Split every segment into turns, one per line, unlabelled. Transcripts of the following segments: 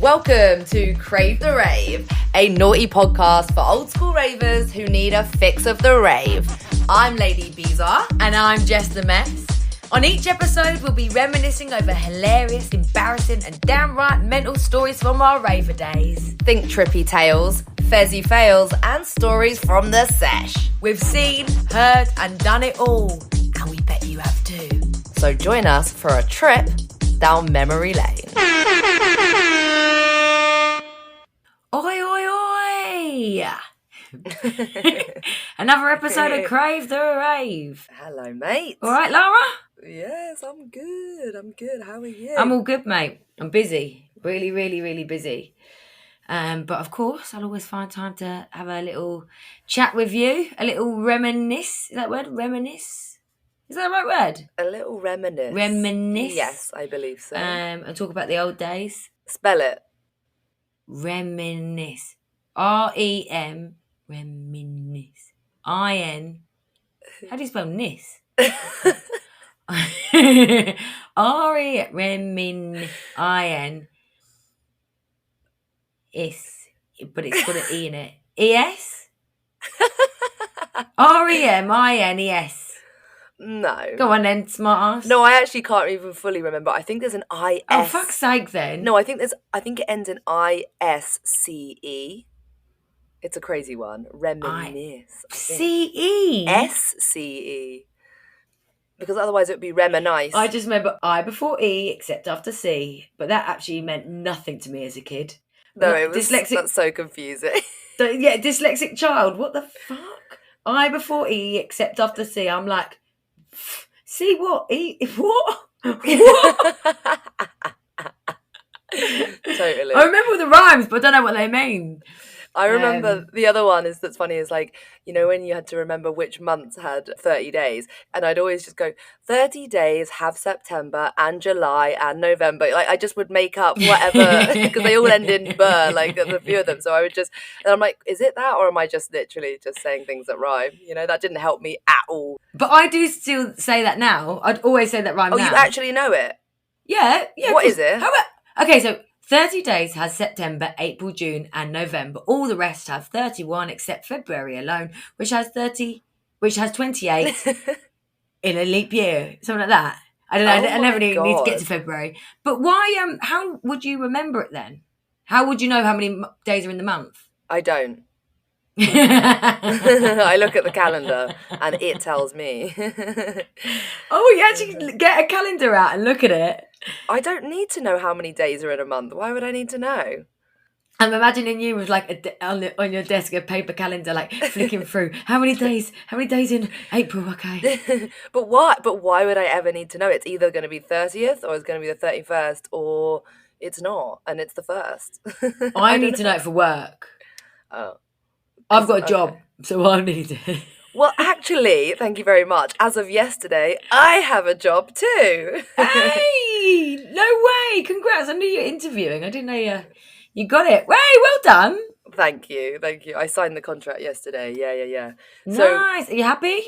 Welcome to Crave the Rave, a naughty podcast for old school ravers who need a fix of the rave. I'm Lady Bizarre.
And I'm Jess the Mess.
On each episode, we'll be reminiscing over hilarious, embarrassing, and downright mental stories from our raver days. Think trippy tales, fezzy fails, and stories from the sesh.
We've seen, heard, and done it all.
And we bet you have too. So join us for a trip down memory lane.
Oi, oi, oi! Another episode of Crave the Rave.
Hello, mate.
All right, Lara?
Yes, I'm good. How are you?
I'm all good, mate. I'm busy. Really busy. But of course, I'll always find time to have a little chat with you. A little reminisce. Is that word? Reminisce? Is that the right word?
A little reminisce.
Reminisce?
Yes, I believe so.
And talk about the old days.
Spell it.
Reminisce. R-E-M. Reminisce. I-N. How do you spell nis? R-E. Remin. I-N. Is. But it's got an E in it. E-S? R-E-M-I-N-E-S.
No.
Go on then, smart ass.
No, I actually can't even fully remember. I think there's an I-S.
Oh, fuck's sake then.
No, I think it ends in I-S-C-E. It's a crazy one. Reminisce.
C-E?
S-C-E. Because otherwise it would be reminisce.
I just remember I before E except after C. But that actually meant nothing to me as a kid.
No, it was
dyslexic.
That's so confusing.
Yeah, dyslexic child. What the fuck? I before E except after C. I'm like, C what? E what? What?
Totally.
I remember the rhymes, but I don't know what they mean.
I remember the other one that's funny is like, you know, when you had to remember which months had 30 days, and I'd always just go, 30 days have September and July and November. Like, I just would make up whatever, because they all end in "ber," like a few of them. So I would just, and I'm like, is it that, or am I just literally just saying things that rhyme? You know, that didn't help me at all.
But I do still say that now. I'd always say that rhyme now.
Oh, you actually know it?
Yeah.
What is it?
Okay, so 30 days has September, April, June, and November. All the rest have 31 except February alone, which has 28 in a leap year, something like that. I don't know. I never need to get to February. But why? How would you remember it then? How would you know how many days are in the month?
I don't. I look at the calendar and it tells me.
Oh, you actually get a calendar out and look at it?
I don't need to know how many days are in a month. Why would I need to know?
I'm imagining you with like on your desk a paper calendar, like flicking through how many days in April. Okay.
But why would I ever need to know? It's either going to be 30th or it's going to be the 31st or it's not, and it's the 1st.
I need to know it for work.
Oh.
I've got a job, so I need it.
Well, actually, thank you very much. As of yesterday, I have a job too.
Hey, no way! Congrats! I knew you were interviewing. I didn't know you got it. Hey, well done.
Thank you. I signed the contract yesterday. Yeah.
Nice. Are you happy?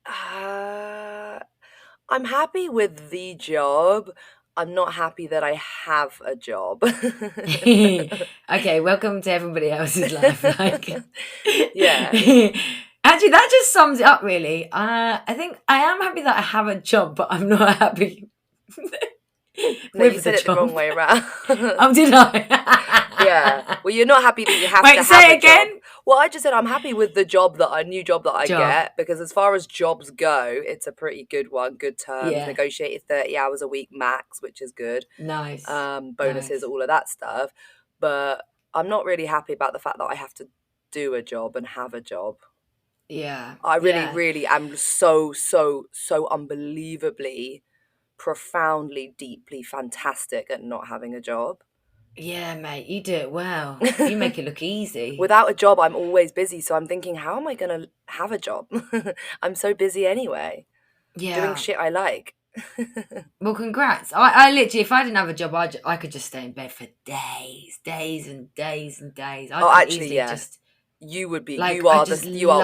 I'm happy with the job. I'm not happy that I have a job.
Okay, welcome to everybody else's life.
Yeah.
Actually, that just sums it up, really. I think I am happy that I have a job, but I'm not happy
No, you said it the wrong way around.
Oh, did I?
Yeah. Well, you're not happy that you have
Wait,
to have
say
a
it again.
job. Well, I just said I'm happy with the new job that I get, because as far as jobs go, it's a pretty good one, good terms, negotiated 30 hours a week max, which is good.
Nice.
Bonuses, all of that stuff. But I'm not really happy about the fact that I have to do a job and have a job.
Yeah.
I really am so unbelievably, profoundly, deeply fantastic at not having a job.
Yeah, mate, you do it well. You make it look easy.
Without a job, I'm always busy. So I'm thinking, how am I going to have a job? I'm so busy anyway.
Yeah.
Doing shit I like.
Well, congrats. I literally, if I didn't have a job, I could just stay in bed for days and days.
Actually, yeah. You would be,
like,
you are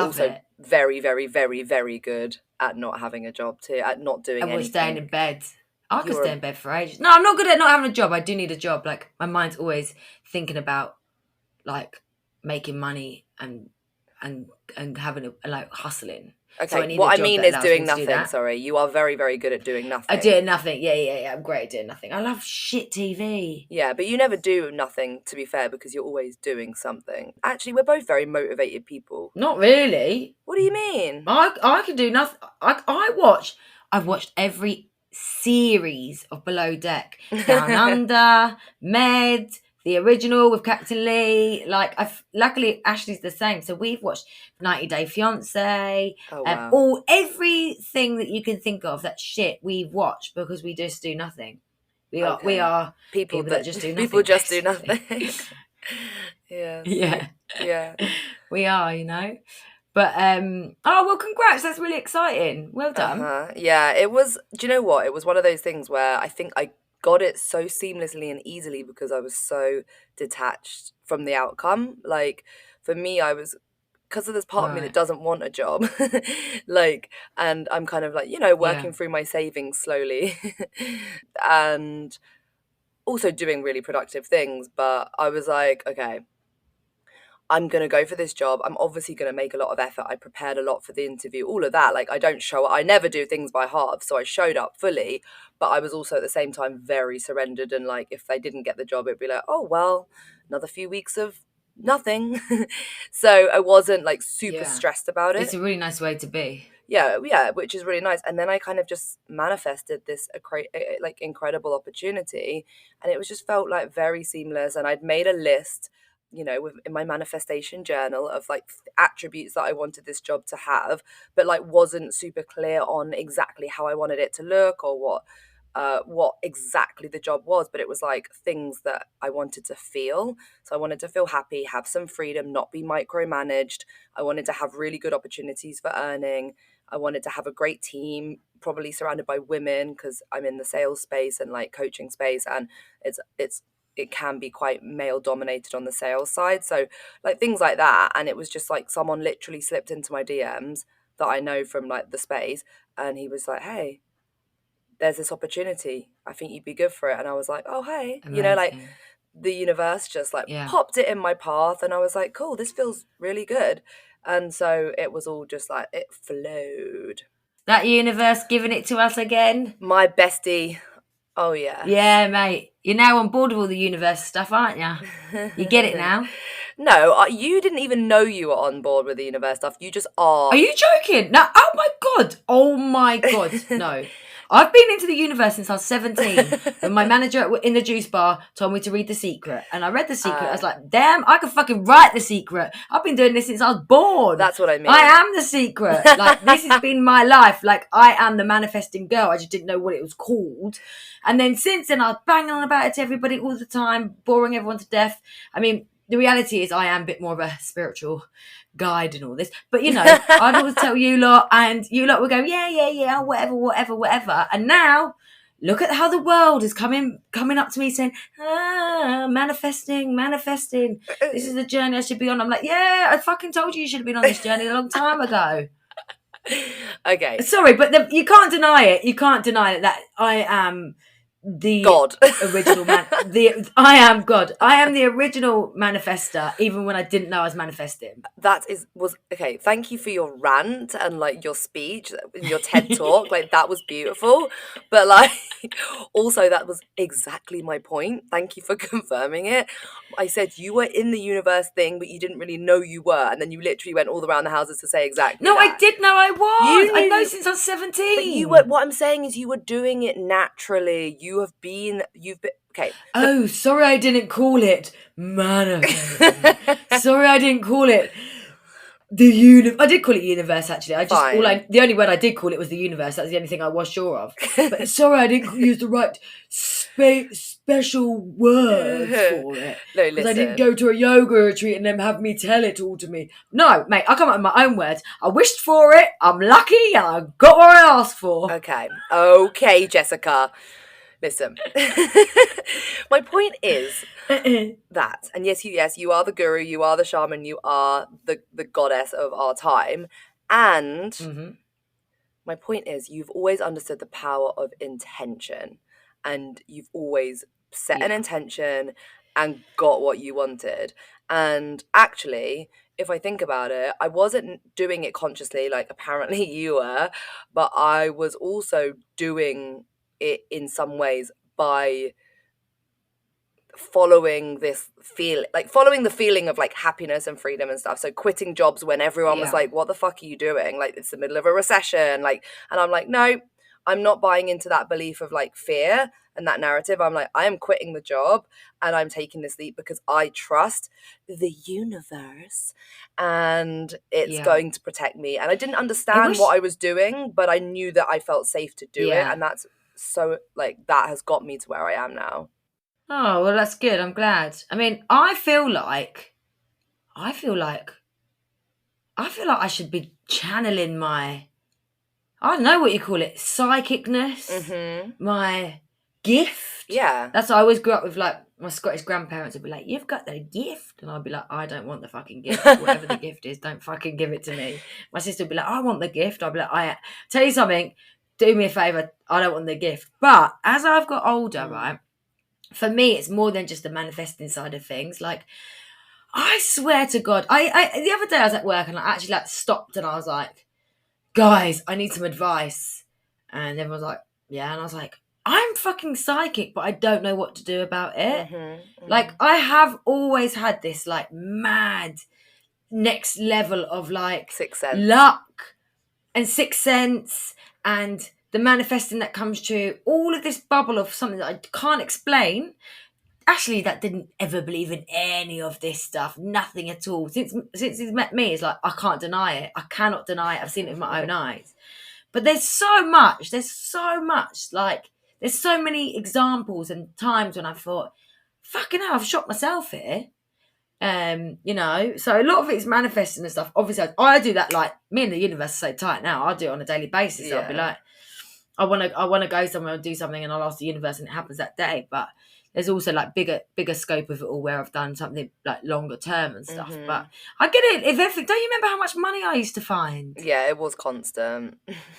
also
it.
very, very, very, very good at not having a job too, at not doing anything.
And we're staying in bed. I could
You're
stay in bed for ages. No, I'm not good at not having a job. I do need a job. Like, my mind's always thinking about, like, making money and having a, like, hustling. So I
okay.
need a
What I
job
mean
that
is
allows me
doing
to do
nothing.
that.
Sorry, you are very, very good at doing
I
nothing.
do nothing. Yeah. I'm great at doing nothing. I love shit TV.
Yeah, but you never do nothing, to be fair, because you're always doing something. Actually, we're both very motivated people.
Not really.
What do you mean?
I can do nothing. I've watched every series of Below Deck, Down Under, Med, the original with Captain Lee. Like, I've luckily Ashley's the same, so we've watched 90 Day Fiance,
Oh wow.
all everything that you can think of. That shit we've watched because we just do nothing. We
Okay.
are
People
people that
that
just do
people
nothing.
just do
Basically.
nothing. Yeah,
Yeah,
see. Yeah.
we are. But oh well, congrats! That's really exciting. Well done.
Uh-huh. Yeah, it was, do you know what? It was one of those things where I think I got it so seamlessly and easily because I was so detached from the outcome. Like, for me, I was, because of this part of me that
Right.
doesn't want a job, like, and I'm kind of like,
Yeah.
working through my savings slowly and also doing really productive things. But I was like, okay, I'm going to go for this job. I'm obviously going to make a lot of effort. I prepared a lot for the interview, all of that. Like, I never do things by halves. So I showed up fully, but I was also at the same time very surrendered. And like, if I didn't get the job, it'd be like, oh, well, another few weeks of nothing. So I wasn't like super
Yeah.
stressed about
It's
it.
a really nice way to be.
Yeah, which is really nice. And then I kind of just manifested this like incredible opportunity, and it was just felt like very seamless. And I'd made a list, in my manifestation journal of like attributes that I wanted this job to have, but like wasn't super clear on exactly how I wanted it to look or what exactly the job was, but it was like things that I wanted to feel. So I wanted to feel happy, have some freedom, not be micromanaged. I wanted to have really good opportunities for earning. I wanted to have a great team, probably surrounded by women because I'm in the sales space and like coaching space, and it can be quite male dominated on the sales side. So like things like that, and it was just like someone literally slipped into my DMs that I know from like the space, and he was like, "Hey, there's this opportunity. I think you'd be good for it." And I was like, "Oh, hey," like
Amazing.
the universe just like
Yeah.
popped it in my path, and I was like, "Cool, this feels really good." And so it was all just like it flowed.
That universe giving it to us again.
My bestie. Oh yes.
Yeah, mate. You're now on board with all the universe stuff, aren't you? You get it now.
No, you didn't even know you were on board with the universe stuff. You just are.
Are you joking? No. Oh my god. Oh my god. No. I've been into the universe since I was 17 when my manager in the juice bar told me to read The Secret. And I read The Secret. I was like, damn, I could fucking write The Secret. I've been doing this since I was born.
That's what I mean.
I am The Secret. Like, this has been my life. Like, I am the manifesting girl. I just didn't know what it was called. And then since then, I was banging on about it to everybody all the time, boring everyone to death. I mean, the reality is I am a bit more of a spiritual guide and all this, but I'd always tell you lot, and you lot would go, yeah, whatever. And now, look at how the world is coming up to me saying, manifesting. This is the journey I should be on. I'm like, yeah, I fucking told you should have been on this journey a long time ago.
Okay.
Sorry, but you can't deny it. You can't deny that I am the
God.
original man. I am God. I am the original manifester, even when I didn't know I was manifesting.
Was okay. Thank you for your rant and like your speech, your TED talk. Like that was beautiful, but like also that was exactly my point. Thank you for confirming it. I said you were in the universe thing, but you didn't really know you were, and then you lliterally went all around the houses to say exactly.
No,
that.
I did know I was.
You
I know
knew-
since I was 17.
But you were. What I'm saying is, you were doing it naturally. You've been. Okay.
Oh, sorry, I didn't call it manifesting. Sorry, I didn't call it the universe. I did call it universe, actually. The only word I did call it was the universe. That's the only thing I was sure of. But sorry, I didn't use the right special words for it.
No,
because I didn't go to a yoga retreat and then have me tell it all to me. No, mate, I come up with my own words. I wished for it. I'm lucky, and I got what I asked for.
Okay, Jessica. Listen, my point is that, and yes, you are the guru, you are the shaman, you are the goddess of our time, and my point is, you've always understood the power of intention. and you've always set an
Yeah.
intention and got what you wanted. And actually, if I think about it, I wasn't doing it consciously, like apparently you were, but I was also doing it in some ways by following this feel, like following the feeling of like happiness and freedom and stuff. So quitting jobs when everyone was
Yeah.
like, what the fuck are you doing, like it's the middle of a recession, like, and I'm like, no, I'm not buying into that belief of like fear and that narrative. I'm like, I am quitting the job and I'm taking this leap because I trust the universe and it's
Yeah.
going to protect me. And I didn't
I
understand
wish.
what I was doing, but I knew that I felt safe to do it,
Yeah.
and that's so like that has got me to where I am now.
Oh, well, that's good. I'm glad. I mean, I feel like, I should be channeling my, I don't know what you call it, psychicness,
Mm-hmm.
my gift.
Yeah.
That's what I always grew up with. Like my Scottish grandparents would be like, "You've got the gift," and I'd be like, "I don't want the fucking gift. Whatever the gift is, don't fucking give it to me." My sister would be like, "I want the gift." I'd be like, "I tell you something. Do me a favor. I don't want the gift." But as I've got older, right, for me, it's more than just the manifesting side of things. Like, I swear to God, I the other day I was at work and I actually like stopped and I was like, "Guys, I need some advice," and everyone was like, "Yeah," and I was like, I'm fucking psychic, but I don't know what to do about it.
Mm-hmm. Mm-hmm.
Like, I have always had this, like, mad next level of, like,
Sixth sense.
luck and sixth sense and the manifesting that comes true. All of this bubble of something that I can't explain. Actually, that didn't ever believe in any of this stuff. Nothing at all. Since he's met me, it's like, I can't deny it. I cannot deny it. I've seen it with my own eyes. But there's so much. Like, there's so many examples and times when I thought, fucking hell, I've shot myself here. So a lot of it's manifesting and stuff. Obviously, I do that, like, me and the universe are so tight now. I do it on a daily basis.
Yeah.
I'll be like, I wanna go somewhere and do something, and I'll ask the universe, and it happens that day. But there's also like bigger scope of it all where I've done something like longer term and stuff.
Mm-hmm.
But I get it. Don't you remember how much money I used to find?
Yeah, it was constant.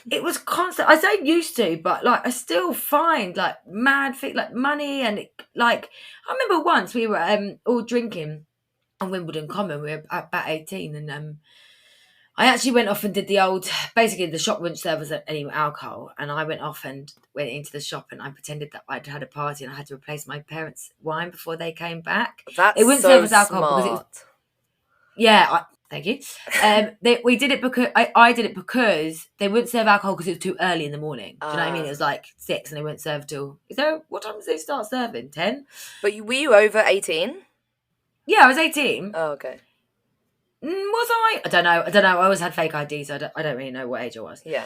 It was constant. I say used to, but like I still find like mad thing, like money and like I remember once we were all drinking on Wimbledon Common. We were about 18, and I actually went off and did the old. Basically, the shop wouldn't serve us any alcohol, and I went off and went into the shop and I pretended that I'd had a party and I had to replace my parents' wine before they came back.
That's
It wouldn't
so
serve us alcohol
smart.
because it was. Yeah, thank you. We did it because I did it because they wouldn't serve alcohol because it was too early in the morning. Do you know what I mean? It was like 6 and they wouldn't serve till. What time did they start serving? 10?
But were you over 18?
Yeah, I was 18.
Oh, okay.
Was I? I don't know. I always had fake IDs. So I don't really know what age I was.
Yeah.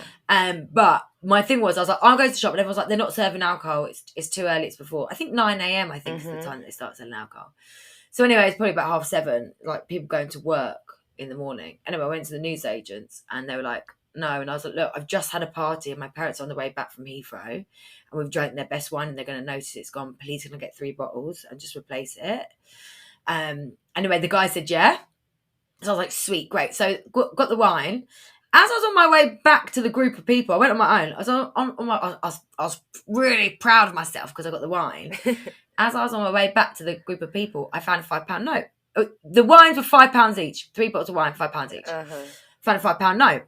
But my thing was, I was like, I'll go to the shop, and everyone's like, they're not serving alcohol. It's too early. It's before. I think 9 a.m. I think is the time that they start selling alcohol. So anyway, it's probably about 7:30. Like people going to work in the morning. Anyway, I went to the newsagents, and they were like, no. And I was like, look, I've just had a party, and my parents are on the way back from Heathrow, and we've drank their best wine, and they're going to notice it's gone. Please, can I get 3 bottles and just replace it? Anyway, the guy said, yeah. So I was like, sweet, great. So got the wine. As I was on my way back to the group of people, I went on my own. I was really proud of myself because I got the wine. As I was on my way back to the group of people, I found a £5 note. The wines were £5 each. 3 bottles of wine, £5 each. Found a £5 note.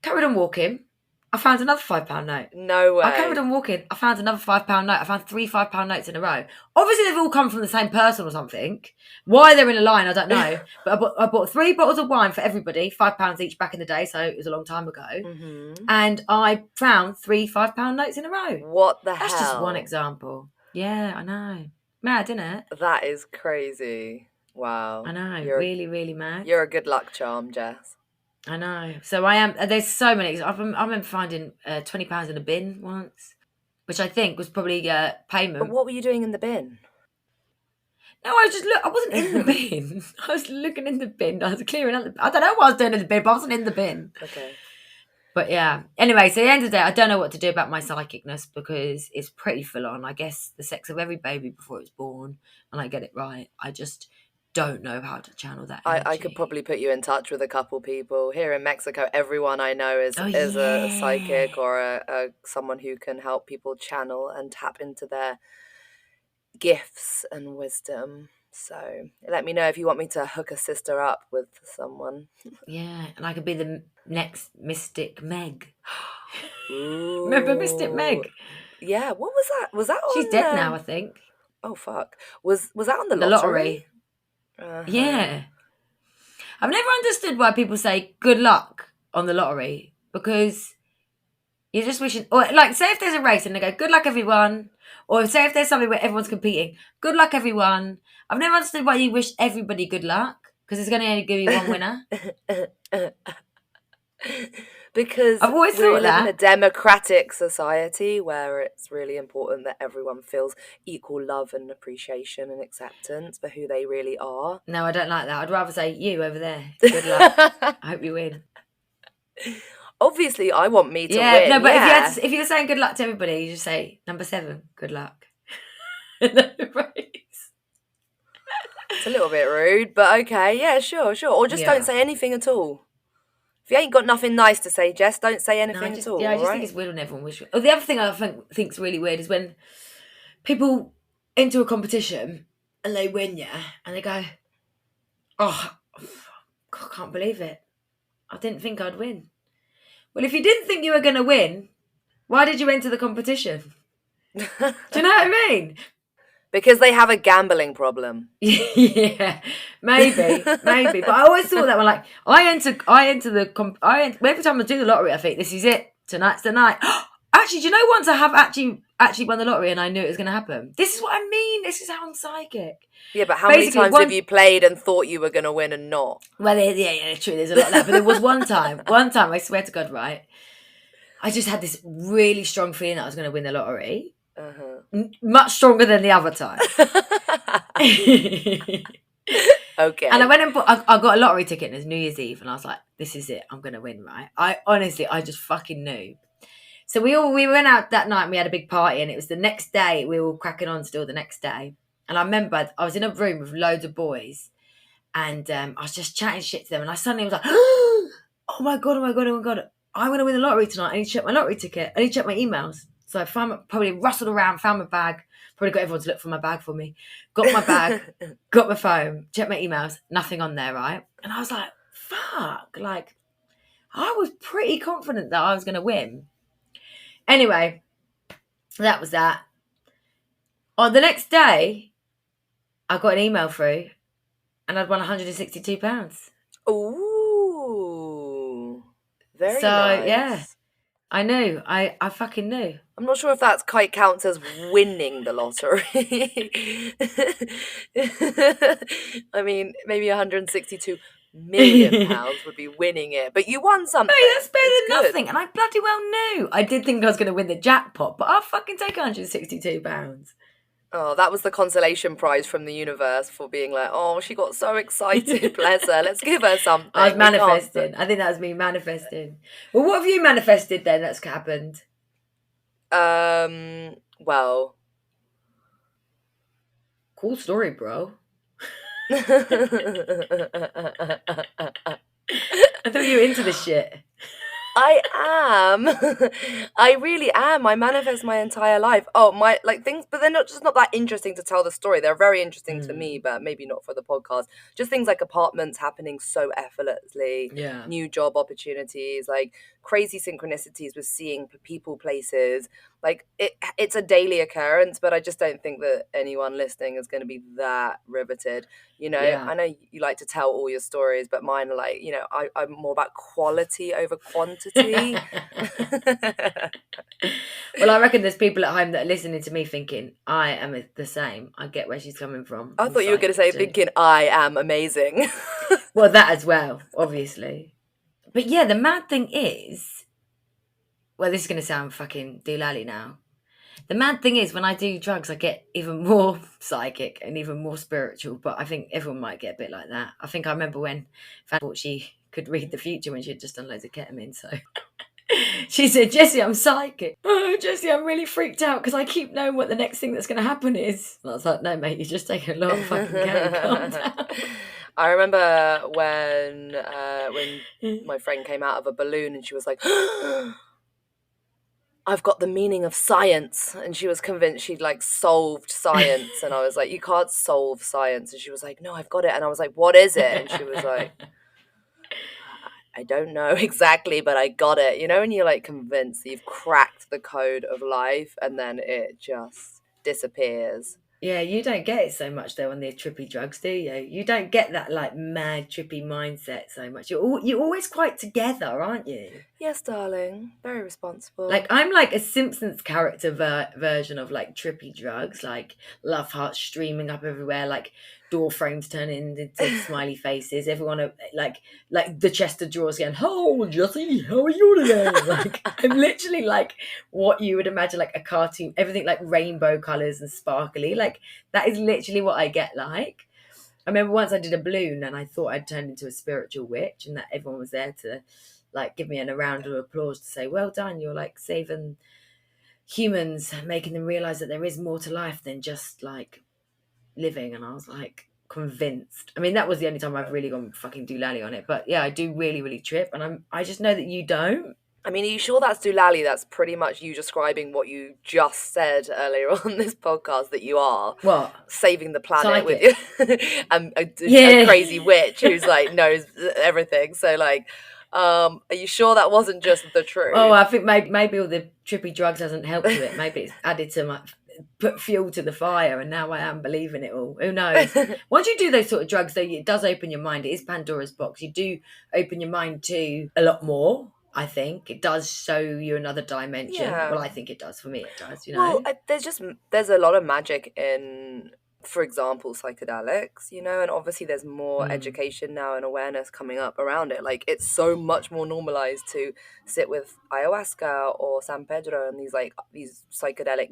Carried on walking. I found another £5 note.
No way.
I carried on walking. I found another £5 note. I found 3 £5 notes in a row. Obviously, they've all come from the same person or something. Why they're in a line, I don't know. But I bought 3 bottles of wine for everybody, £5 each back in the day, so it was a long time ago.
Mm-hmm.
And I found 3 £5 notes in a row.
What the hell?
That's just one example. Yeah, I know. Mad, isn't it?
That is crazy. Wow.
I know. Really, really mad.
You're a good luck charm, Jess.
I know. So I am. There's so many. I remember finding £20 in a bin once, which I think was probably payment.
But what were you doing in the bin?
No, I wasn't in the bin. I was looking in the bin. I was clearing out I don't know what I was doing in the bin, but I wasn't in the bin.
Okay.
But yeah. Anyway, so at the end of the day, I don't know what to do about my psychicness because it's pretty full on. I guess the sex of every baby before it's born, and I get it right. I just don't know how to channel that
I could
energy.
probably put you in touch with a couple people here in Mexico. Everyone I know
Oh
is a
yeah.
psychic or a someone who can help people channel and tap into their gifts and wisdom. So let me know if you want me to hook a sister up with someone.
Yeah, and I could be the next Mystic Meg. Remember Mystic
Ooh,
Meg?
yeah. What was that? Was that
She's
on?
dead now, I think.
Oh fuck. Was that on the
The
lottery?
lottery.
Uh huh.
Yeah. I've never understood why people say good luck on the lottery, because you're just wishing, or like, say if there's a race and they go, good luck everyone, or say if there's something where everyone's competing, good luck everyone. I've never understood why you wish everybody good luck, because it's going to only give you one winner.
Because
I've always
we
thought
live in a
that.
democratic society where it's really important that everyone feels equal love and appreciation and acceptance for who they really are.
No, I don't like that. I'd rather say you over there. Good luck. I hope you win.
Obviously, I want me to
Yeah, no,
win.
but if you had
Yeah.
to, if you're saying good luck to everybody, you just say number 7, good luck. Right.
It's a little bit rude, but okay. Yeah, sure, sure. Or just don't
Yeah.
say anything at all. If you ain't got nothing nice to say, Jess, don't say
No, I
anything at
just
all,
yeah, I
all
just think
right?
it's weird when everyone wishes. Oh, the other thing I think's really weird is when people enter a competition and they win, yeah, and they go, "Oh, I can't believe it. I didn't think I'd win." Well, if you didn't think you were going to win, why did you enter the competition? Do you know what I mean?
Because they have a gambling problem.
Yeah, maybe. But I always thought that one. Like, every time I do the lottery, I think this is it. Tonight's the night. Actually, do you know once I have actually won the lottery and I knew it was going to happen? This is what I mean. This is how I'm psychic.
Yeah, but how many
Basically,
times have you played and thought you were going to win and not?
well, yeah, true. There's a lot of that, but there was one time. I swear to God, right? I just had this really strong feeling that I was going to win the lottery,
Uh-huh.
much stronger than the other time. And I
Okay.
went and I got a lottery ticket and it was New Year's Eve, and I was like, this is it. I'm going to win, right? I just fucking knew. So we went out that night and we had a big party, and it was the next day. We were all cracking on still the next day. And I remember I was in a room with loads of boys, and I was just chatting shit to them, and I suddenly was like, oh my God, I'm going to win the lottery tonight. I need to check my lottery ticket. I need to check my emails. So I probably rustled around, found my bag, probably got everyone to look for my bag for me. Got my bag, got my phone, checked my emails, nothing on there, right? And I was like, fuck, like, I was pretty confident that I was going to win. Anyway, that was that. On the next day, I got an email through and I'd won £162.
Ooh. Very
So, yeah,
nice.
I knew. I fucking knew.
I'm not sure if that quite counts as winning the lottery. I mean, maybe 162 million
Hey,
pounds would be winning it, but you won
that's
something.
better
It's
than
good.
nothing. And I bloody well knew. I did think I was going to win the jackpot, but I'll fucking take £162.
Oh, that was the consolation prize from the universe for being like, oh, she got so excited, bless her. Let's give her
I was
something. We can't.
manifesting. I think that was me manifesting. Well, what have you manifested then that's happened?
Well.
Cool story, bro. I thought you were into this shit.
I am. I really am. I manifest my entire life. Oh, my like things, but they're not that interesting to tell the story. They're very interesting to me, but maybe not for the podcast. Just things like apartments happening so effortlessly,
Yeah.
new job opportunities, like crazy synchronicities with seeing people, places. Like it's a daily occurrence, but I just don't think that anyone listening is going to be that riveted.
Yeah.
I know you like to tell all your stories, but mine are like, I'm more about quality over quantity.
Well, I reckon there's people at home that are listening to me thinking, I am the same. I get where she's coming from.
I
I'm
thought you were going to
psychic
say,
too.
thinking I am amazing.
Well, that as well, obviously. But yeah, the mad thing is, well, this is going to sound fucking doolally now. The mad thing is, when I do drugs, I get even more psychic and even more spiritual. But I think everyone might get a bit like that. I think I remember when Fan thought she could read the future when she had just done loads of ketamine. So She said, Jessie, I'm psychic. Oh, Jessie, I'm really freaked out because I keep knowing what the next thing that's going to happen is. And I was like, no, mate, you're just taking a lot of fucking cake. Calm down.
I remember when my friend came out of a balloon and she was like, I've got the meaning of science. And she was convinced she'd like solved science. And I was like, you can't solve science. And she was like, no, I've got it. And I was like, what is it? And she was like, I don't know exactly, but I got it. You know, when you're like convinced that you've cracked the code of life and then it just disappears.
Yeah, you don't get it so much though on the trippy drugs, do you? You don't get that like mad trippy mindset so much. You're always quite together, aren't you?
Yes, darling. Very responsible.
Like I'm like a Simpsons character version of like trippy drugs, like love hearts streaming up everywhere, like door frames turning into smiley faces. Everyone like the chest of drawers going, "Oh, Jessie, how are you today?" Like I'm literally like what you would imagine like a cartoon, everything like rainbow colors and sparkly. Like that is literally what I get like. I remember once I did a balloon and I thought I'd turned into a spiritual witch and that everyone was there to like give me a round of applause to say, well done, you're like saving humans, making them realize that there is more to life than just like living. And I was like convinced. I mean, that was the only time I've really gone fucking doolally on it. But yeah, I do really, really trip. And I just know that you don't.
I mean, are you sure that's doolally? That's pretty much you describing what you just said earlier on this podcast, that you are
What?
saving the planet
Psychic.
with you. A crazy witch who's like knows everything. So like, are you sure that wasn't just the truth?
Oh, I think maybe all the trippy drugs hasn't helped to it. Maybe it's added to my put fuel to the fire, and now I am believing it all. Who knows? Once you do those sort of drugs, though, it does open your mind. It is Pandora's box. You do open your mind to a lot more. I think it does show you another dimension.
Yeah.
Well, I think it does. For me, it does. You know.
Well, there's a lot of magic in, for example, psychedelics, you know, and obviously there's more education now and awareness coming up around it. Like it's so much more normalized to sit with ayahuasca or San Pedro and these psychedelic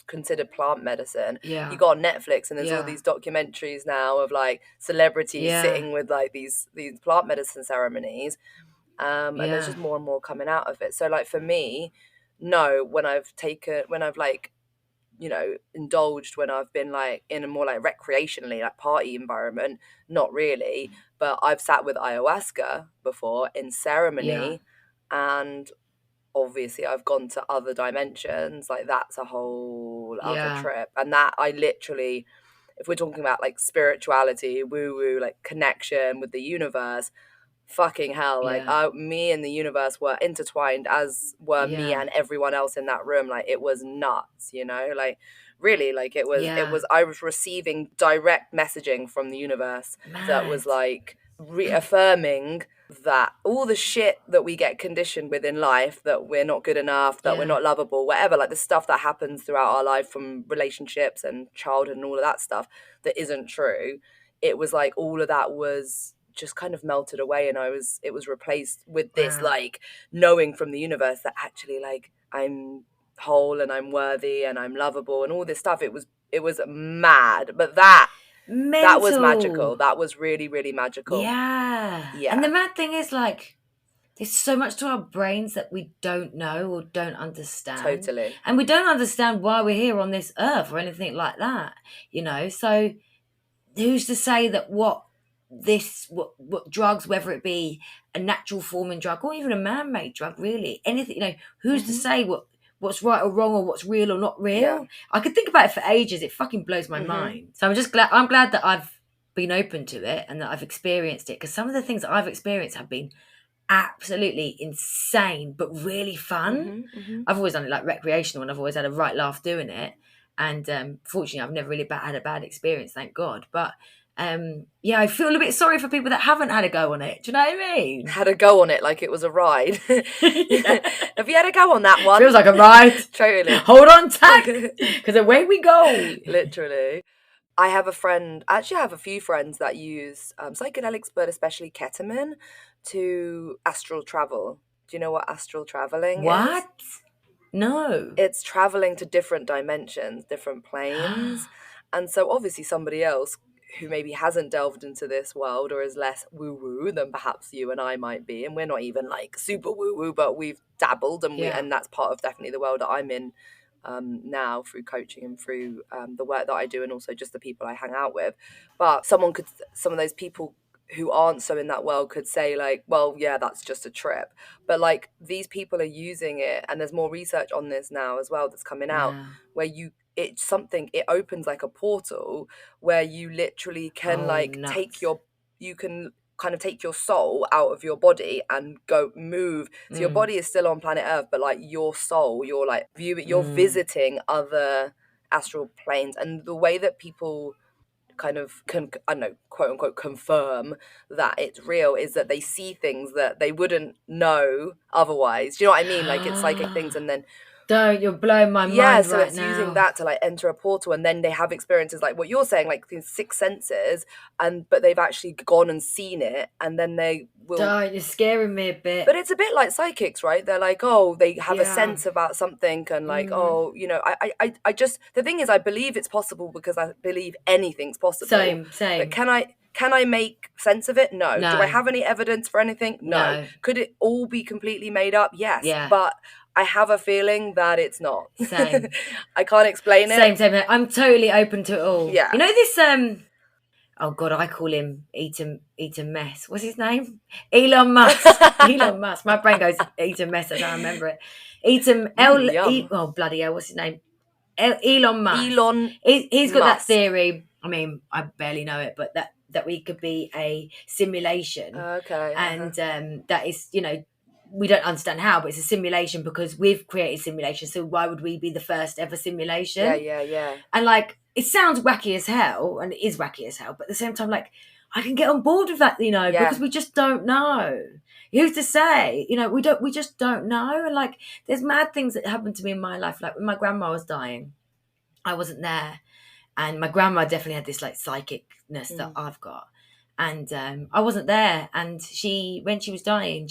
considered plant medicine.
Yeah.
You go on Netflix and there's all these documentaries now of like celebrities sitting with like these plant medicine ceremonies. And there's just more and more coming out of it. So like for me, no, when I've like, you know, indulged, when I've been like in a more like recreationally like party environment, not really, but I've sat with ayahuasca before in ceremony, and obviously I've gone to other dimensions. Like that's a whole other trip. And that I literally, if we're talking about like spirituality, woo woo, like connection with the universe, fucking hell, like me and the universe were intertwined, as were me and everyone else in that room. Like it was nuts, you know, like really, like it was I was receiving direct messaging from the universe that was like reaffirming that all the shit that we get conditioned with in life, that we're not good enough, that we're not lovable, whatever, like the stuff that happens throughout our life from relationships and childhood and all of that stuff that isn't true. It was like all of that was just kind of melted away, and it was replaced with this like knowing from the universe that actually like I'm whole and I'm worthy and I'm lovable and all this stuff. It was mad, but that was magical. That was really, really magical.
Yeah. And the mad thing is like there's so much to our brains that we don't know or don't understand.
Totally.
And we don't understand why we're here on this earth or anything like that, you know. So who's to say that what drugs, whether it be a natural forming drug or even a man-made drug, really anything, you know, who's to say what's right or wrong or what's real or not real? I could think about it for ages. It fucking blows my mind. So I'm glad that I've been open to it and that I've experienced it, because some of the things that I've experienced have been absolutely insane but really fun. I've always done it like recreational and I've always had a right laugh doing it, and fortunately I've never really had a bad experience, thank God. But I feel a bit sorry for people that haven't had a go on it. Do you know what I mean?
Had a go on it like it was a ride. Have you had a go on that one?
Feels like a ride.
Totally.
Hold on tight, because away we go.
Literally. I have a few friends that use psychedelics, but especially ketamine, to astral travel. Do you know what astral traveling is?
What? No.
It's traveling to different dimensions, different planes. And so obviously somebody else who maybe hasn't delved into this world or is less woo-woo than perhaps you and I might be, and we're not even like super woo-woo, but we've dabbled, and that's part of definitely the world that I'm in now through coaching and through the work that I do, and also just the people I hang out with. But some of those people who aren't so in that world could say like, well, yeah, that's just a trip. But like these people are using it, and there's more research on this now as well that's coming out,
Wow.
where it opens like a portal where you literally can like
Nuts.
you can kind of take your soul out of your body and go move. So your body is still on planet Earth, but like your soul, you're visiting other astral planes. And the way that people kind of I don't know, quote unquote, confirm that it's real is that they see things that they wouldn't know otherwise. Do you know what I mean? Like it's psychic things, and then
Don't, you're blowing my
yeah,
mind
so
right
it's using
now.
that to like enter a portal, and then they have experiences like what you're saying, like these six senses, but they've actually gone and seen it, and then they will.
Don't, you're scaring me a bit.
But it's a bit like psychics, right? They're like, oh, they have a
Yeah.
sense about something, and like, oh, I just, the thing is, I believe it's possible because I believe anything's possible. But
Same.
can I make sense of it? No. Do I
No.
have any evidence for anything? No.
No.
Could it all be completely made up? Yes.
Yeah.
But I have a feeling that it's not.
Same.
I can't explain it.
Same. I'm totally open to it all.
Yeah.
You know this, oh God, I call him Eaton Mess. What's his name? Elon Musk. Elon Musk. My brain goes Eaton Mess. I don't remember it.
Yum.
Oh, bloody hell. What's his name? Elon Musk.
Elon
He's got that
Musk.
theory. I mean, I barely know it, but that we could be a simulation.
Okay.
And that is, we don't understand how, but it's a simulation because we've created simulation. So why would we be the first ever simulation?
Yeah.
And like, it sounds wacky as hell, and it is wacky as hell, but at the same time, like, I can get on board with that, because we just don't know. Who's to say? We just don't know. And like, there's mad things that happened to me in my life. Like when my grandma was dying, I wasn't there. And my grandma definitely had this like psychicness that I've got. And I wasn't there. And when she was dying,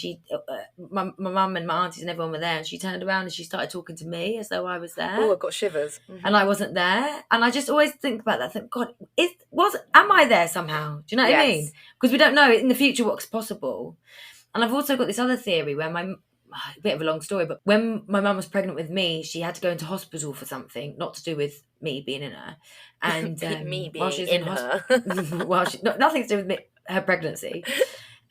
my mum and my aunties and everyone were there. And she turned around and she started talking to me as though I was there.
Oh, I've got shivers. Mm-hmm.
And I wasn't there. And I just always think about that. I think, God, am I there somehow? Do you know what I mean? Because we don't know in the future what's possible. And I've also got this other theory where a bit of a long story, but when my mum was pregnant with me, she had to go into hospital for something, not to do with me being in her. And
me being
while she was
in her.
nothing to do with her pregnancy.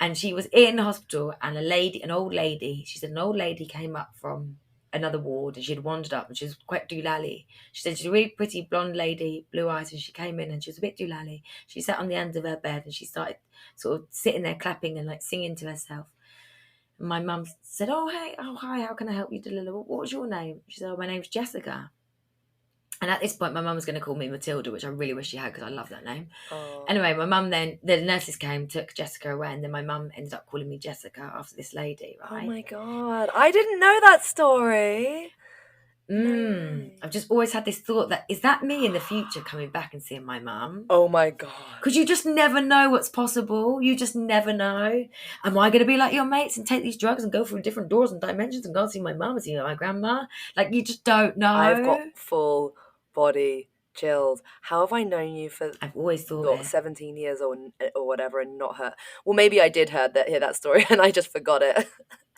And she was in hospital, and an old lady, she said an old lady came up from another ward, and she had wandered up, and she was quite doolally. She said she's a really pretty blonde lady, blue eyes, and she came in and she was a bit doolally. She sat on the end of her bed and she started sort of sitting there clapping and like singing to herself. And my mum said, oh, hey, oh, hi, how can I help you, Delilah? What was your name? She said, oh, my name's Jessica. And at this point, my mum was going to call me Matilda, which I really wish she had because I love that name.
Oh.
Anyway, my mum then, the nurses came, took Jessica away, and then my mum ended up calling me Jessica after this lady, right?
Oh my God. I didn't know that story.
I've just always had this thought that, is that me in the future coming back and seeing my mum?
Oh my God.
Because you just never know what's possible. You just never know. Am I going to be like your mates and take these drugs and go through different doors and dimensions and go and see my mum and see my grandma? Like, you just don't know.
I've got full body chills. How have I known you for
I've always thought
17 years or whatever and not heard? Well, maybe I did hear that story and I just forgot it.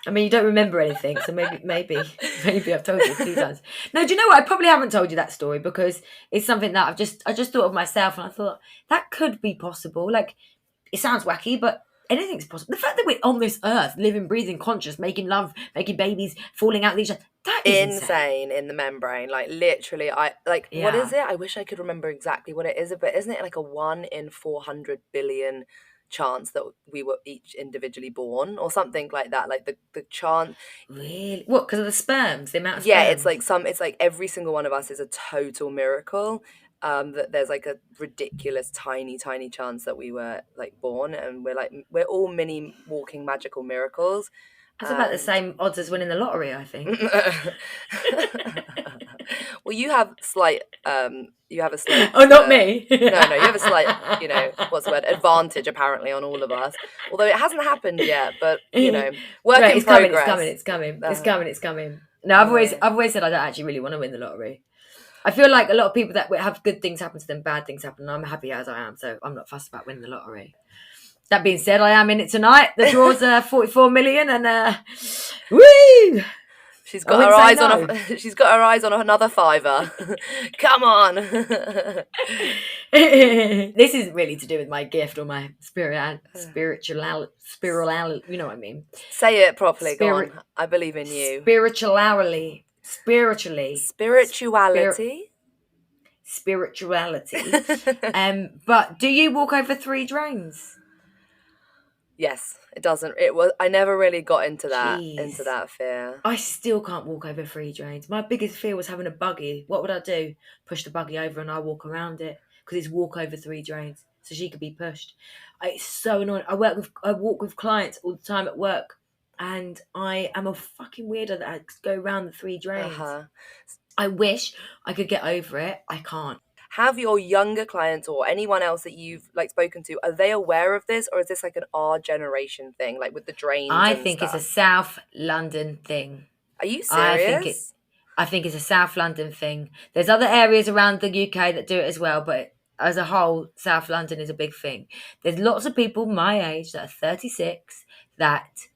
I mean, you don't remember anything, so maybe I've told you a few times. No, do you know what? I probably haven't told you that story because it's something that I just thought of myself, and I thought that could be possible. Like, it sounds wacky, but anything's possible. The fact that we're on this earth, living, breathing, conscious, making love, making babies, falling out of each other, that is
insane in the membrane. Like, literally, what is it? I wish I could remember exactly what it is, but isn't it like a 1 in 400 billion chance that we were each individually born or something like that? Like the chance.
Really? What, because of the sperms, the amount of sperms?
Yeah, it's like every single one of us is a total miracle. That there's like a ridiculous tiny chance that we were like born, and we're all mini walking magical miracles.
That's about the same odds as winning the lottery, I think.
Well, you have a slight
oh, not me.
no, you have a slight, what's the word, advantage apparently on all of us, although it hasn't happened yet, but work in progress.
It's coming. No, I've always said I don't actually really want to win the lottery. I feel like a lot of people that have good things happen to them, bad things happen, and I'm happy as I am, so I'm not fussed about winning the lottery. That being said, I am in it tonight. The draw's 44 million, and woo!
She's got her eyes on she's got her eyes on another fiver. Come on.
This isn't really to do with my gift or my spiritual, you know what I mean?
Say it properly, go on. I believe in you.
Spirituality. But do you walk over 3 drains?
Yes, it doesn't. I never really got into that fear.
I still can't walk over 3 drains. My biggest fear was having a buggy. What would I do? Push the buggy over and I walk around it, because it's walk over 3 drains, so she could be pushed. It's so annoying. I walk with clients all the time at work, and I am a fucking weirdo that I go around the 3 drains. I wish I could get over it. I can't.
Have your younger clients or anyone else that you've like spoken to, are they aware of this, or is this like an our generation thing, like with the drains?
I think it's a South London thing.
Are you serious?
I think it's a South London thing. There's other areas around the UK that do it as well, but as a whole, South London is a big thing. There's lots of people my age that are 36 that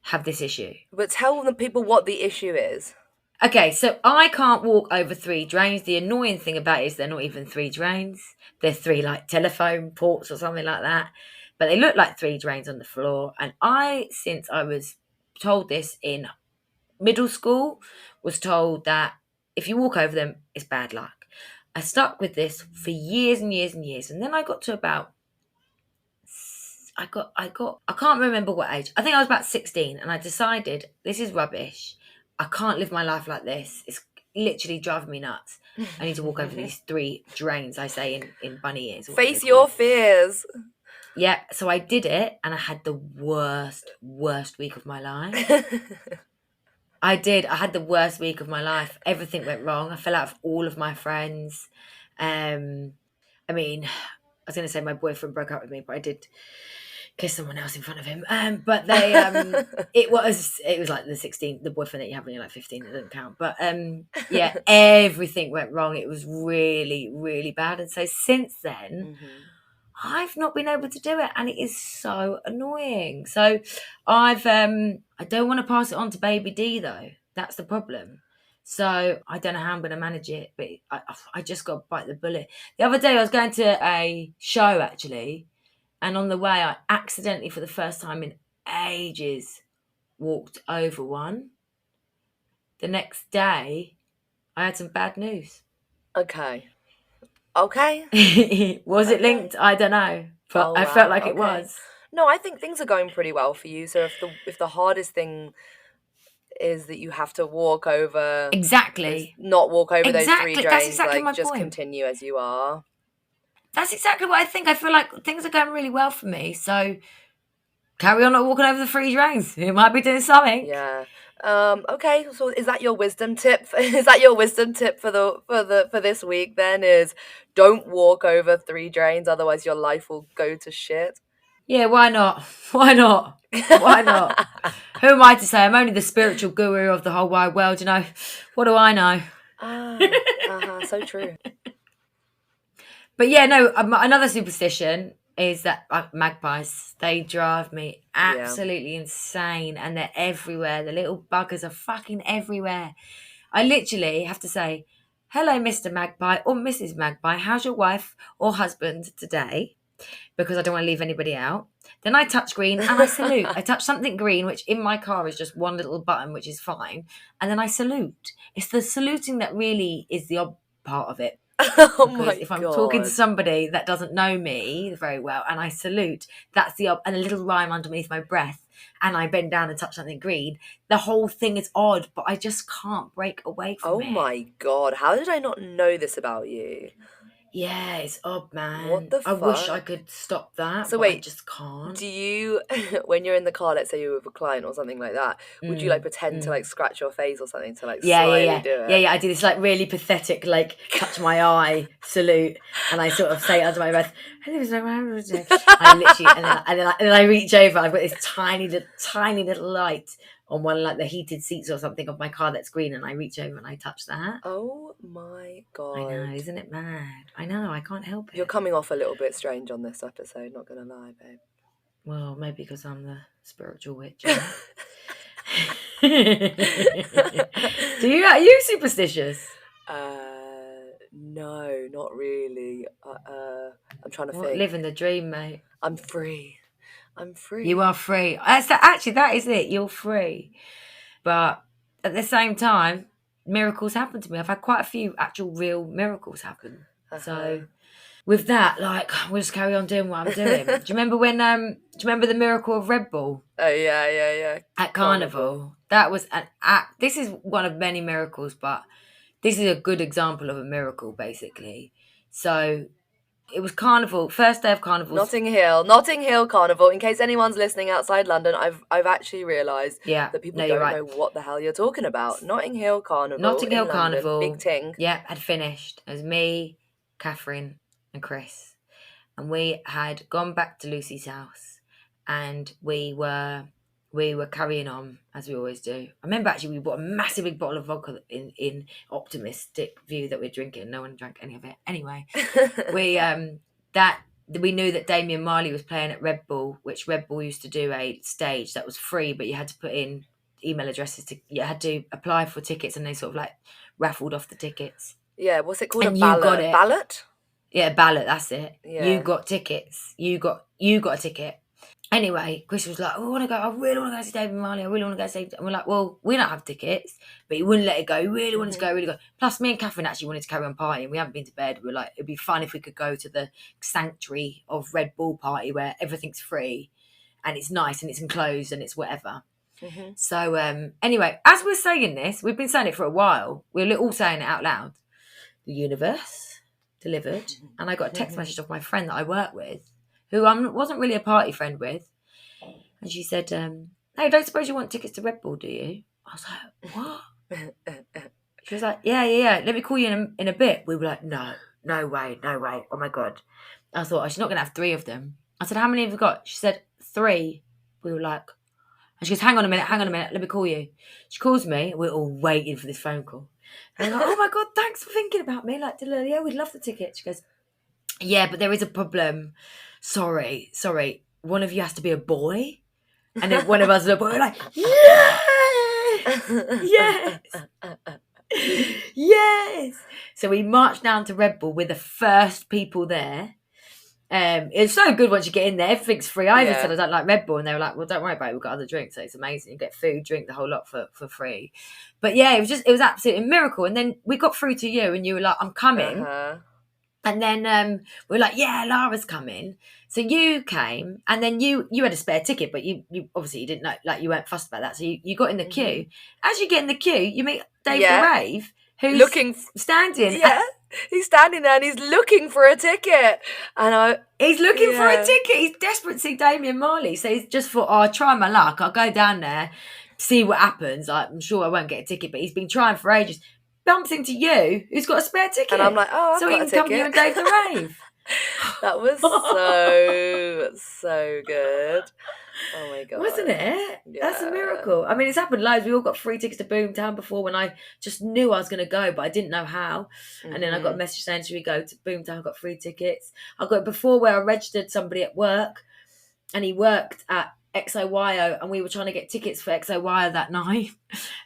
have this issue.
But tell the people what the issue is.
Okay, so I can't walk over 3 drains. The annoying thing about it is they're not even 3 drains. They're 3 like telephone ports or something like that. But they look like 3 drains on the floor. And since I was told this in middle school, was told that if you walk over them, it's bad luck. I stuck with this for years and years and years. And then I got to about, I can't remember what age. I think I was about 16, and I decided this is rubbish. I can't live my life like this. It's literally driving me nuts. I need to walk over these 3 drains, I say in bunny ears.
Face your fears.
Yeah, so I did it, and I had the worst week of my life. I did. I had the worst week of my life. Everything went wrong. I fell out of all of my friends. I mean, I was going to say my boyfriend broke up with me, but I did kiss someone else in front of him. But they, it was like the boyfriend that you have when you're like 15, it doesn't count. But yeah, everything went wrong. It was really, really bad. And so since then, I've not been able to do it, and it is so annoying. So I don't want to pass it on to baby D though. That's the problem. So I don't know how I'm going to manage it, but I just got to bite the bullet. The other day I was going to a show actually, and on the way I accidentally, for the first time in ages, walked over one. The next day I had some bad news.
Okay.
Was it linked? I don't know, but I felt like it was.
No, I think things are going pretty well for you. So if the hardest thing is that you have to walk over, not walk over those 3 drains,
that's exactly my
just
point.
Continue as you are.
That's exactly what I think. I feel like things are going really well for me, so carry on not walking over the 3 drains. You might be doing something.
Yeah. Okay, so is that your wisdom tip? Is that your wisdom tip for this week then? Is don't walk over 3 drains, otherwise your life will go to shit?
Yeah, why not? Why not? Who am I to say? I'm only the spiritual guru of the whole wide world, you know. What do I know?
So true.
But yeah, no, another superstition is that magpies, they drive me absolutely insane, and they're everywhere. The little buggers are fucking everywhere. I literally have to say, hello, Mr. Magpie or Mrs. Magpie, how's your wife or husband today? Because I don't want to leave anybody out. Then I touch green and I salute. I touch something green, which in my car is just one little button, which is fine. And then I salute. It's the saluting that really is the odd part of it. If I'm talking to somebody that doesn't know me very well and I salute, that's and a little rhyme underneath my breath, and I bend down and touch something green, the whole thing is odd, but I just can't break away from it.
Oh my God, how did I not know this about you?
Yeah, it's odd, man.
What the fuck?
I wish I could stop that, but I just can't.
Do you, when you're in the car, let's say you're with a client or something like that, would you like pretend to like scratch your face or something to like slyly do it?
Yeah, I do this like really pathetic, like touch my eye, salute, and I sort of say under my breath, I literally, and then I reach over, I've got this tiny little light on one like the heated seats or something of my car that's green, and I reach over and I touch that.
Oh my God.
I know, isn't it mad? I know, I can't help it.
You're coming off a little bit strange on this episode, not gonna lie, babe.
Well, maybe because I'm the spiritual witch. Are you superstitious?
No, not really. I'm trying to think.
Living the dream, mate.
I'm free.
You are free. Actually, that is it. You're free. But at the same time, miracles happen to me. I've had quite a few actual real miracles happen. So with that, like, we'll just carry on doing what I'm doing. Do you remember the miracle of Red Bull?
Oh yeah.
At Carnival. That was this is one of many miracles, but this is a good example of a miracle, basically. So it was Carnival, first day of Carnival.
Notting Hill Carnival. In case anyone's listening outside London, I've actually realised that people don't know what the hell you're talking about. Notting Hill Carnival. Big ting.
Yeah, had finished. It was me, Catherine, and Chris, and we had gone back to Lucy's house, and we were carrying on as we always do. I remember actually we bought a massive big bottle of vodka in optimistic view that we're drinking. No one drank any of it. Anyway, we knew that Damian Marley was playing at Red Bull, which Red Bull used to do a stage that was free, but you had to put in email addresses you had to apply for tickets, and they sort of like raffled off the tickets.
Yeah, what's it called?
And
a ballot?
You got it.
Ballot?
Yeah, ballot, that's it.
Yeah.
You got tickets. You got a ticket. Anyway, Chris was like, I really want to go see David Marley. I really want to go see. And we're like, well, we don't have tickets, but he wouldn't let it go. He really wanted to go, really go. Plus, me and Catherine actually wanted to carry on partying. We haven't been to bed. We were like, it'd be fun if we could go to the sanctuary of Red Bull party where everything's free and it's nice and it's enclosed and it's whatever.
Mm-hmm.
So anyway, as we're saying this, we've been saying it for a while. We're all saying it out loud. The universe delivered. And I got a text message off my friend that I work with, who I wasn't really a party friend with. And she said, hey, don't suppose you want tickets to Red Bull, do you? I was like, what? She was like, yeah. Let me call you in a bit. We were like, no way. Oh, my God. I thought, she's not going to have 3 of them. I said, how many have you got? She said, 3. We were like, and she goes, hang on a minute. Let me call you. She calls me. We're all waiting for this phone call. And I'm like, oh, my God, thanks for thinking about me. Like, yeah, we'd love the ticket. She goes, yeah, but there is a problem. Sorry. One of you has to be a boy. And then one of us is a boy. We're like, yes. So we marched down to Red Bull. We're the first people there. It's so good once you get in there. Everything's free. I even said I don't like Red Bull, and they were like, well, don't worry about it. We've got other drinks, so it's amazing. You get food, drink, the whole lot for free. But yeah, it was absolutely a miracle. And then we got through to you, and you were like, I'm coming. And then we were like, yeah, Lara's coming. So you came, and then you had a spare ticket, but you obviously you didn't know, like you weren't fussed about that. So you got in the queue. As you get in the queue, you meet Dave the Rave, who's standing.
Yeah, he's standing there and he's looking for a ticket.
He's looking for a ticket. He's desperate to see Damian Marley. So he's just thought, I'll try my luck. I'll go down there, see what happens. I'm sure I won't get a ticket, but he's been trying for ages. Bumps into you, who's got a spare ticket.
And I'm like, I've got a ticket.
So he can come to you and Dave the Rave.
That was so good. Oh my God.
Wasn't it?
Yeah.
That's a miracle. I mean, it's happened loads. We all got free tickets to Boomtown before when I just knew I was going to go, but I didn't know how. Mm-hmm. And then I got a message saying, should we go to Boomtown? I got free tickets. I got it before where I registered somebody at work, and he worked at XOYO, and we were trying to get tickets for XOYO that night.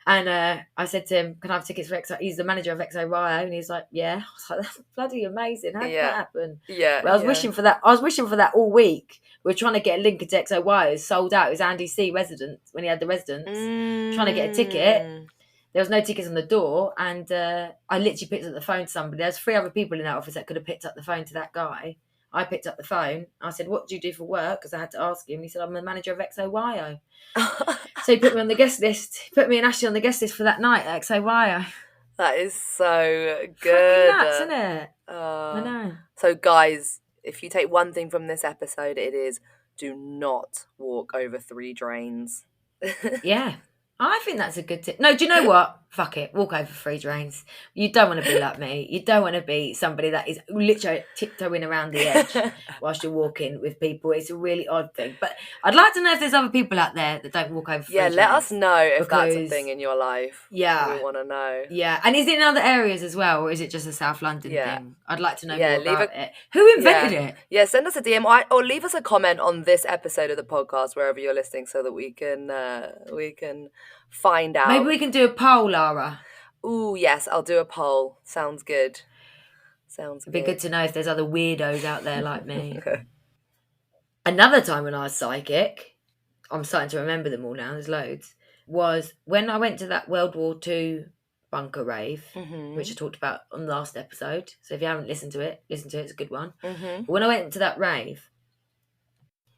And I said to him, can I have tickets for XOYO? He's the manager of XOYO, and he's like, yeah. I was like, that's bloody amazing. How did that happen?
Yeah.
But I was wishing for that. I was wishing for that all week. We were trying to get a link into XOYO. It was sold out. It was Andy C. residence when he had the residence. Trying to get a ticket. There was no tickets on the door, and I literally picked up the phone to somebody. There's 3 other people in that office that could have picked up the phone to that guy. I picked up the phone. I said, what do you do for work? Because I had to ask him. He said, I'm the manager of XOYO. So he put me on the guest list. He put me and Ashley on the guest list for that night at XOYO.
That is so good.
Fucking nuts, isn't it? I know.
So guys, if you take one thing from this episode, it is do not walk over 3 drains.
Yeah. I think that's a good tip. No, do you know what? Fuck it. Walk over free drains. You don't want to be like me. You don't want to be somebody that is literally tiptoeing around the edge whilst you're walking with people. It's a really odd thing. But I'd like to know if there's other people out there that don't walk over free
Yeah,
drains.
let us know if that's a
because,
thing in your life.
yeah,
we want to know.
Yeah, and is it in other areas as well, or is it just a South London thing? I'd like to know more about it. Who invented it?
Yeah, send us a DM or leave us a comment on this episode of the podcast wherever you're listening, so that we can find out.
Maybe we can do a poll, Lara.
Ooh, yes, I'll do a poll. Sounds good. It'd
be good to know if there's other weirdos out there like me. Another time when I was psychic, I'm starting to remember them all now, there's loads, was when I went to that World War II bunker rave, which I talked about on the last episode. So if you haven't listened to it, listen to it. It's a good one. But when I went to that rave,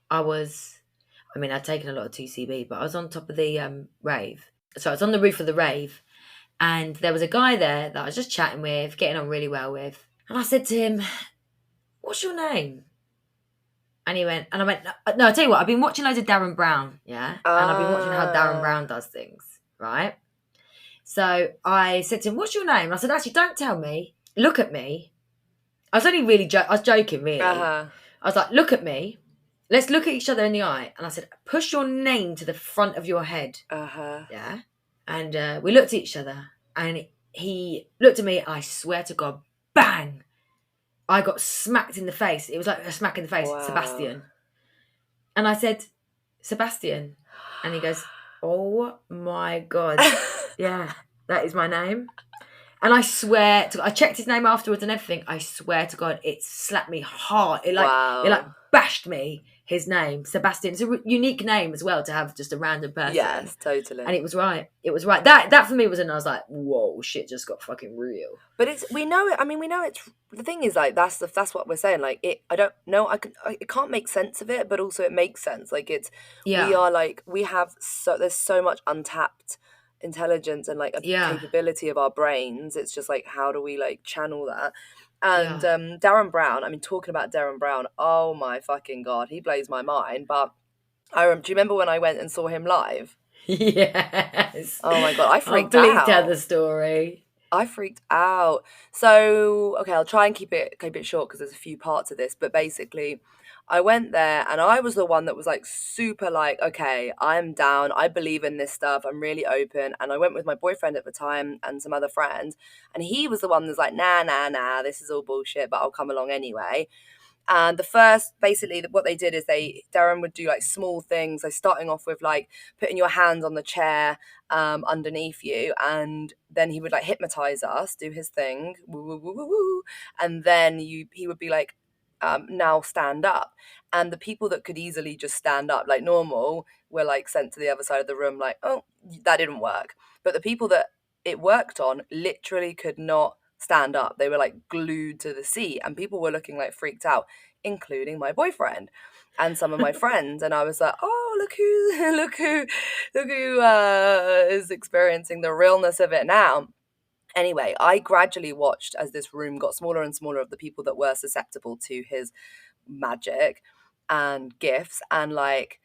I'd taken a lot of 2CB, but I was on top of the rave. So I was on the roof of the rave, and there was a guy there that I was just chatting with, getting on really well with. And I said to him, "What's your name?" And he went, and I went, "No, I'll tell you what, I've been watching loads of Derren Brown, yeah? And I've been watching how Derren Brown does things, right?" So I said to him, "What's your name?" And I said, "Actually, don't tell me. Look at me." I was only really I was joking, really. I was like, "Look at me. Let's look at each other in the eye." And I said, "Push your name to the front of your head." Yeah. And we looked at each other, and he looked at me. I swear to God, bang! I got smacked in the face. It was like a smack in the face. Wow. Sebastian. And I said, "Sebastian." And he goes, "Oh my God." Yeah, that is my name. And I swear to God, I checked his name afterwards and everything. I swear to God, it slapped me hard. It bashed me, his name, Sebastian. It's a unique name as well to have just a random person.
Yes, totally.
And it was right. That for me was, and I was like, whoa, shit just got fucking real.
But we know it. I mean, we know it's, the thing is, like, that's what we're saying. Like, I don't know. I can't make sense of it, but also it makes sense. Like, we are like, there's so much untapped intelligence and like a capability of our brains. It's just like, how do we like channel that? And Derren Brown, I mean, talking about Derren Brown, oh my fucking God, he blows my mind. But do you remember when I went and saw him live?
Yes.
Oh my God, I freaked out.
Please tell the story.
I freaked out. So, okay, I'll try and keep it short because there's a few parts of this. But basically, I went there and I was the one that was like super like, okay, I'm down. I believe in this stuff. I'm really open. And I went with my boyfriend at the time and some other friends. And he was the one that's like, nah, this is all bullshit, but I'll come along anyway. And basically what they did is Derren would do like small things, like starting off with like putting your hands on the chair underneath you, and then he would like hypnotize us, do his thing, woo, woo, woo, woo, woo. And then he would be like, now stand up. And the people that could easily just stand up like normal were like sent to the other side of the room like, oh, that didn't work. But the people that it worked on literally could not stand up. They were like glued to the seat, and people were looking like freaked out, including my boyfriend and some of my friends. And I was like, oh, look who is experiencing the realness of it now. Anyway, I gradually watched as this room got smaller and smaller of the people that were susceptible to his magic and gifts, and like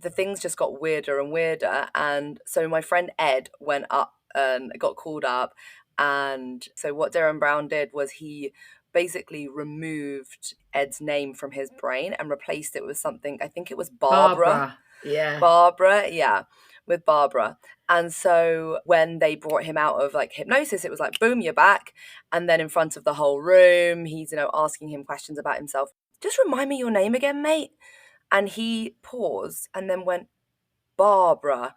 the things just got weirder and weirder. And so my friend Ed went up and got called up. And so what Derren Brown did was he basically removed Ed's name from his brain and replaced it with something, I think it was Barbara. With Barbara. And so when they brought him out of like hypnosis, it was like, boom, you're back. And then in front of the whole room, he's, asking him questions about himself. Just remind me your name again, mate. And he paused and then went, Barbara.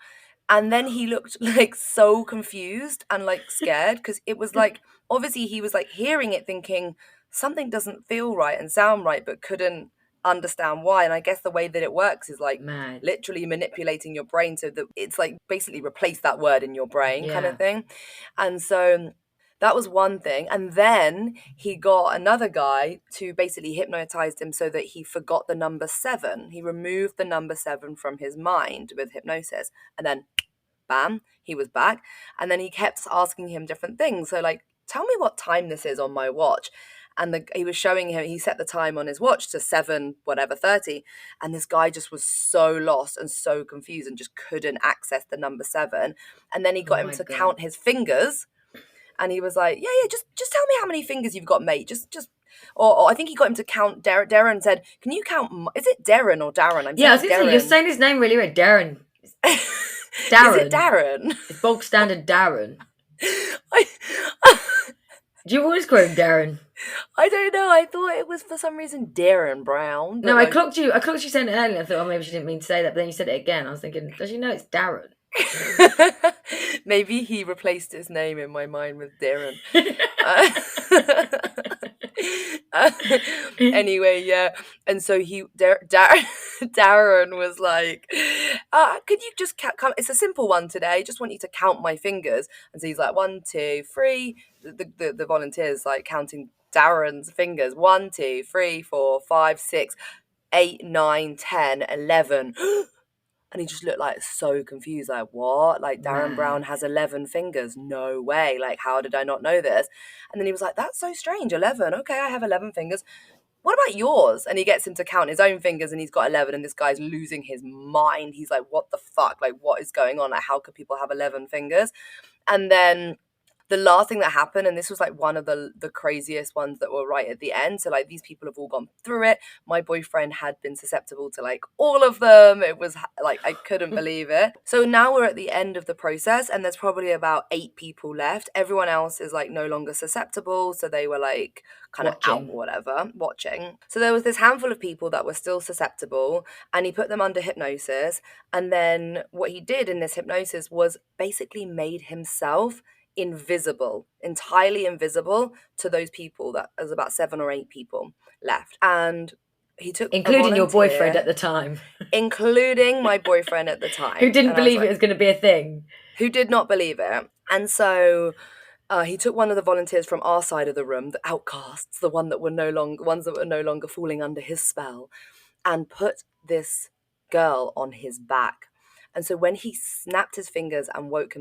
And then he looked like so confused and like scared, because it was like, obviously he was like hearing it thinking something doesn't feel right and sound right, but couldn't understand why. And I guess the way that it works is like literally manipulating your brain so that it's like basically replace that word in your brain kind of thing. And so that was one thing. And then he got another guy to basically hypnotize him so that he forgot the number 7. He removed the number 7 from his mind with hypnosis. And then, bam, he was back. And then he kept asking him different things. So like, tell me what time this is on my watch. and he was showing him, he set the time on his watch to 7 whatever 30, and this guy just was so lost and so confused and just couldn't access the number 7. And then he
Oh
got him
my
to
God.
count his fingers, and he was like, yeah, just tell me how many fingers you've got, mate. Just or I think he got him to count. Darren said, can you count, is it Derren or Darren? I'm
Yeah, I was
saying
going to say, you're
Darren.
saying his name really weird. Derren.
Is it Darren?
It's bog standard Darren.
I,
Do you always call him Derren?
I don't know. I thought it was for some reason Derren Brown.
No, I clocked you saying it earlier. I thought, oh, maybe she didn't mean to say that, but then you said it again. I was thinking, does she know it's Darren?
Maybe he replaced his name in my mind with Derren. Anyway, yeah. And so Darren was like, could you just count? It's a simple one today. Just want you to count my fingers. And so he's like, 1, 2, 3. The volunteers like counting Darren's fingers. 1, 2, 3, 4, 5, 6, 8, 9, 10, 11. And he just looked like so confused, like, what? Like, Derren Brown has 11 fingers. No way. Like, how did I not know this? And then he was like, that's so strange. 11. Okay, I have 11 fingers. What about yours? And he gets him to count his own fingers, and he's got 11, and this guy's losing his mind. He's like, what the fuck? Like, what is going on? Like, how could people have 11 fingers? And then the last thing that happened, and this was like one of the craziest ones that were right at the end. So like these people have all gone through it. My boyfriend had been susceptible to like all of them. It was like, I couldn't believe it. So now we're at the end of the process, and there's probably about 8 people left. Everyone else is like no longer susceptible. So they were like kind of out or whatever, watching. So there was this handful of people that were still susceptible, and he put them under hypnosis. And then what he did in this hypnosis was basically made himself invisible, entirely invisible to those people. That there's about 7 or 8 people left, and he took
including your boyfriend at the time,
including my boyfriend at the time,
who didn't believe it was going to be a thing,
who did not believe it. And so he took one of the volunteers from our side of the room, the outcasts, the ones that were no longer falling under his spell, and put this girl on his back. And so when he snapped his fingers and woke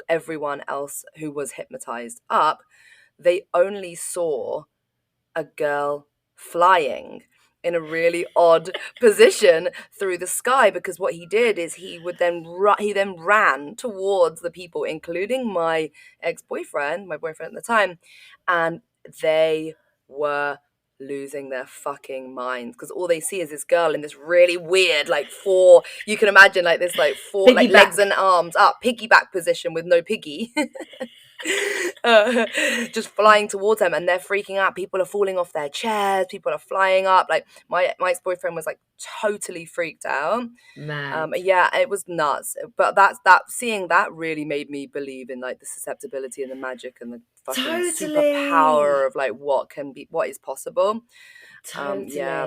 everyone else who was hypnotized up, they only saw a girl flying in a really odd position through the sky, because what he did is he then ran towards the people, including my ex-boyfriend, my boyfriend at the time, and they were losing their fucking minds, because all they see is this girl in this really weird like 4, you can imagine like this like 4 piggyback, like legs and arms up, piggyback position with no piggy. Just flying towards them, and they're freaking out. People are falling off their chairs, people are flying up. Like my ex-boyfriend was like totally freaked out. Yeah, it was nuts. But seeing that really made me believe in like the susceptibility and the magic and the fucking superpower of like what is possible. Yeah,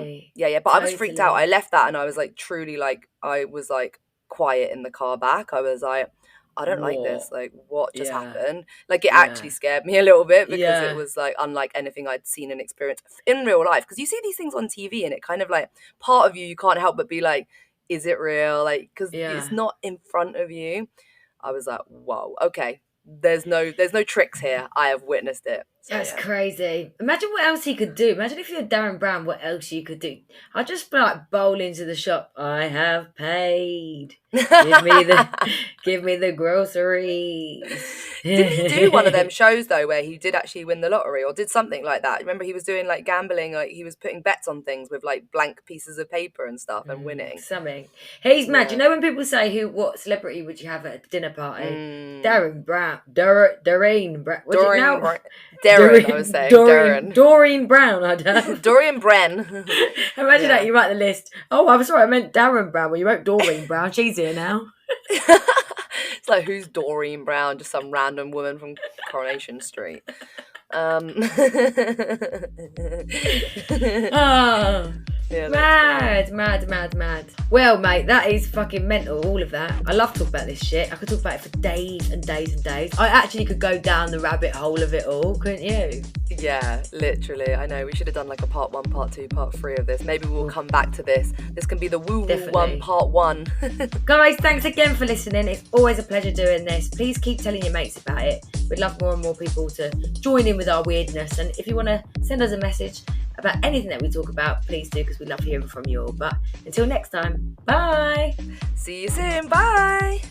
but I was freaked out. I left that, and I was like truly like, I was like quiet in the car back. I was like, I don't like this. Like, what just happened? Like, it actually scared me a little bit, because it was like unlike anything I'd seen and experienced in real life. Because you see these things on TV, and it kind of like, part of you can't help but be like, is it real? Like, because it's not in front of you. I was like, whoa, okay. There's no tricks here. I have witnessed it. So,
that's crazy. Imagine what else he could do. Imagine if you're Derren Brown, what else you could do. I'd just like bowl into the shop. I have paid. Give me the groceries.
Did he do one of them shows though where he did actually win the lottery, or did something like that? Remember, he was doing like gambling, like he was putting bets on things with like blank pieces of paper and stuff and winning
something. He's mad. You know when people say what celebrity would you have at a dinner party? Derren Brown. Doreen Brown.
Derren, I was saying.
Doreen Brown, I don't.
Dorian Bren.
Imagine that, you write the list. Oh, I'm sorry, I meant Derren Brown. Well, you wrote Doreen Brown. She's here now.
It's like, who's Doreen Brown? Just some random woman from Coronation Street. Yeah, that's
Mad. Well, mate, that is fucking mental, all of that. I love talking about this shit. I could talk about it for days and days and days. I actually could go down the rabbit hole of it all, couldn't you?
Yeah, literally. I know. We should have done like a part 1, part 2, part 3 of this. Maybe we'll come back to this. This can be the woo woo one, part 1.
Guys, thanks again for listening. It's always a pleasure doing this. Please keep telling your mates about it. We'd love more and more people to join in with our weirdness. And if you want to send us a message about anything that we talk about, please do, because we love hearing from you all. But until next time, bye.
See you soon. Bye.